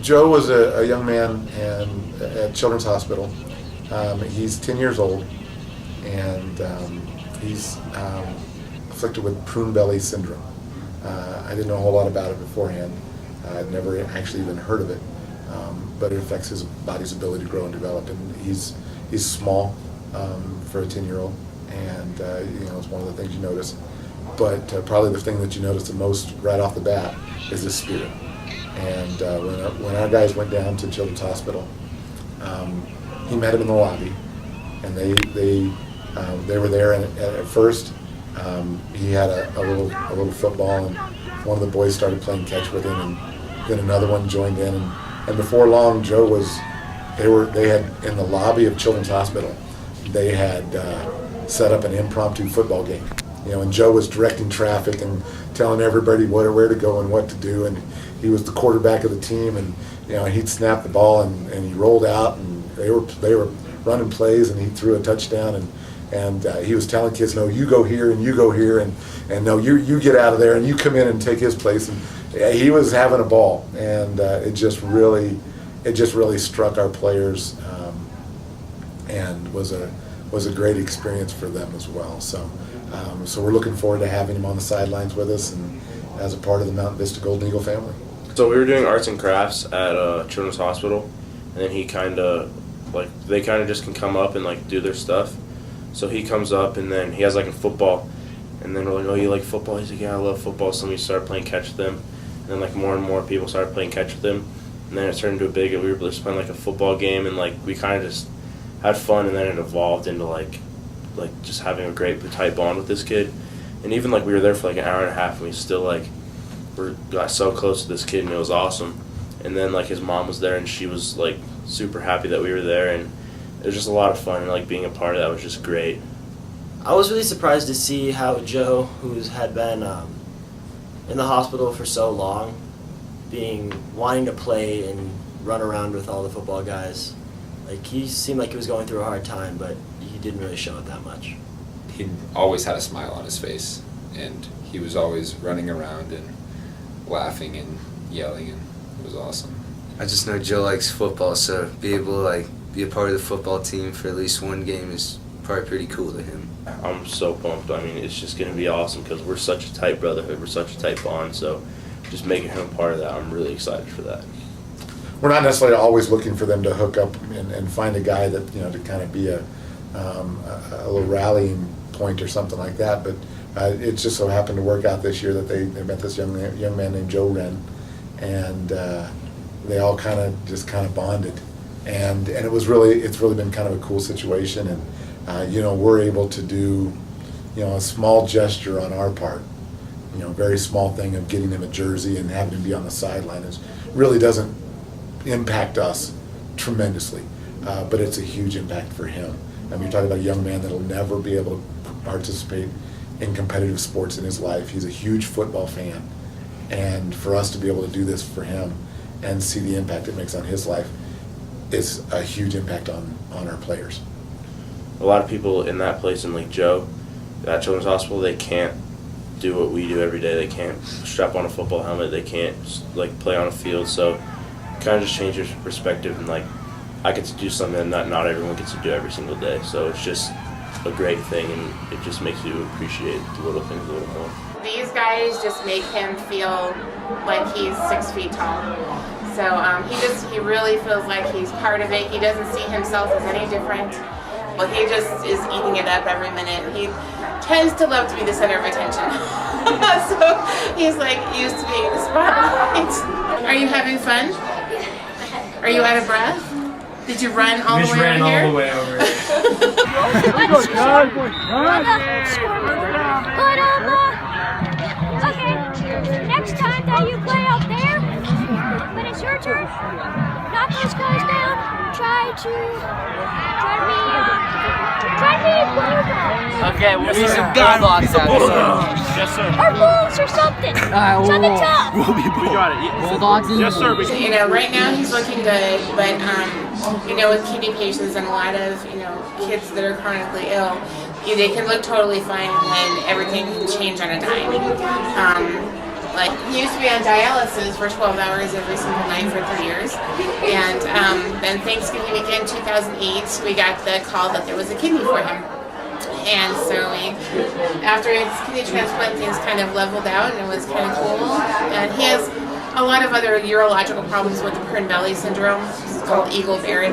Joe was a young man at Children's Hospital. He's 10 years old, and he's afflicted with prune belly syndrome. I didn't know a whole lot about it beforehand. I'd never actually even heard of it, but it affects his body's ability to grow and develop. And he's small for a 10-year-old, and it's one of the things you notice. But probably the thing that you notice the most right off the bat is his spirit. And when our guys went down to Children's Hospital, he met him in the lobby, and they were there. And at first, he had a little football, and one of the boys started playing catch with him, and then another one joined in. And before long, Joe was. They had in the lobby of Children's Hospital, they had set up an impromptu football game. And Joe was directing traffic and telling everybody where to go and what to do, and he was the quarterback of the team, and he'd snap the ball and he rolled out, and they were running plays, and he threw a touchdown, and he was telling kids, no, you go here and you go here, and no, you get out of there and you come in and take his place, and he was having a ball, and it just really struck our players, and was a great experience for them as well. So we're looking forward to having him on the sidelines with us and as a part of the Mount Vista Golden Eagle family. So we were doing arts and crafts at Children's Hospital, and then they kind of just can come up and do their stuff. So he comes up, and then he has a football, and then we're like, oh, you like football? He's like, yeah, I love football. So we started playing catch with him, and then more and more people started playing catch with him, and then it turned into we were able to spend a football game, and we kind of just had fun, and then it evolved into just having a great tight bond with this kid. And even we were there for an hour and a half, and we still got so close to this kid, and it was awesome. And then his mom was there, and she was super happy that we were there, and it was just a lot of fun, and being a part of that was just great. I was really surprised to see how Joe, who had been in the hospital for so long, wanting to play and run around with all the football guys. He seemed like he was going through a hard time, but he didn't really show it that much. He always had a smile on his face, and he was always running around and laughing and yelling, and it was awesome. I just know Joe likes football, so be able to be a part of the football team for at least one game is probably pretty cool to him. I'm so pumped. It's just going to be awesome because we're such a tight brotherhood, we're such a tight bond, so just making him a part of that, I'm really excited for that. We're not necessarily always looking for them to hook up and find a guy that to kind of be a little rallying point or something like that, but it just so happened to work out this year that they met this young man named Joe Wren, and they all kind of bonded, and it's really been kind of a cool situation, and we're able to do a small gesture on our part, very small thing of getting him a jersey and having him be on the sideline really doesn't impact us tremendously, but it's a huge impact for him. You're talking about a young man that'll never be able to participate in competitive sports in his life. He's a huge football fan, and for us to be able to do this for him and see the impact it makes on his life is a huge impact on our players. A lot of people in that place, and Joe at Children's Hospital, they can't do what we do every day. They can't strap on a football helmet. They can't play on a field. So kind of just change your perspective, and I get to do something that not everyone gets to do every single day. So it's just a great thing, and it just makes you appreciate the little things a little more. These guys just make him feel like he's 6 feet tall. So he really feels like he's part of it. He doesn't see himself as any different. Well, he just is eating it up every minute. He tends to love to be the center of attention. So he's used to being in the spotlight. Are you having fun? Are you out of breath? Did you run all the way over here? Ran all the way over here. Okay, next time that you play out there, when it's your turn, knock those guys down, try to Okay, we'll be some bulldogs out there. Yes, sir. or wolves or something. Something tough. We got it. Bulldogs. Yes, sir. Right now he's looking good, but with kidney patients and a lot of kids that are chronically ill, they can look totally fine and then everything can change on a dime. Like, he used to be on dialysis for 12 hours every single night for 3 years. And then Thanksgiving weekend 2008, we got the call that there was a kidney for him. And so after his kidney transplant, things kind of leveled out, and it was kind of cool. And he has a lot of other urological problems with the Prune belly syndrome. It's called Eagle-Barrett